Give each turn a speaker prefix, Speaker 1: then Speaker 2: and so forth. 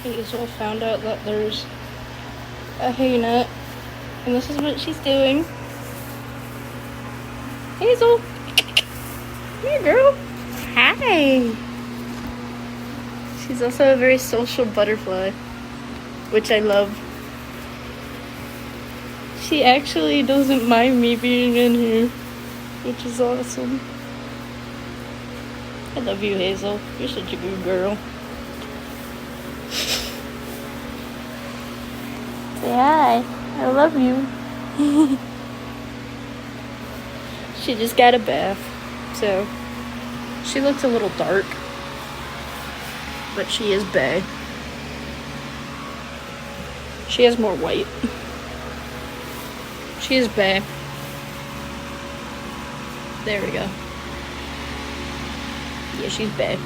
Speaker 1: Hazel found out that there's a hay net, and this is what she's doing. Hazel! Come here, girl! Hi! She's also a very social butterfly, which I love. She actually doesn't mind me being in here, which is awesome. I love you, Hazel. You're such a good girl. Say hi. I love you. She just got a bath, so she looks a little dark, but she is bae. She has more white. She is bae. There we go. Yeah, she's bae.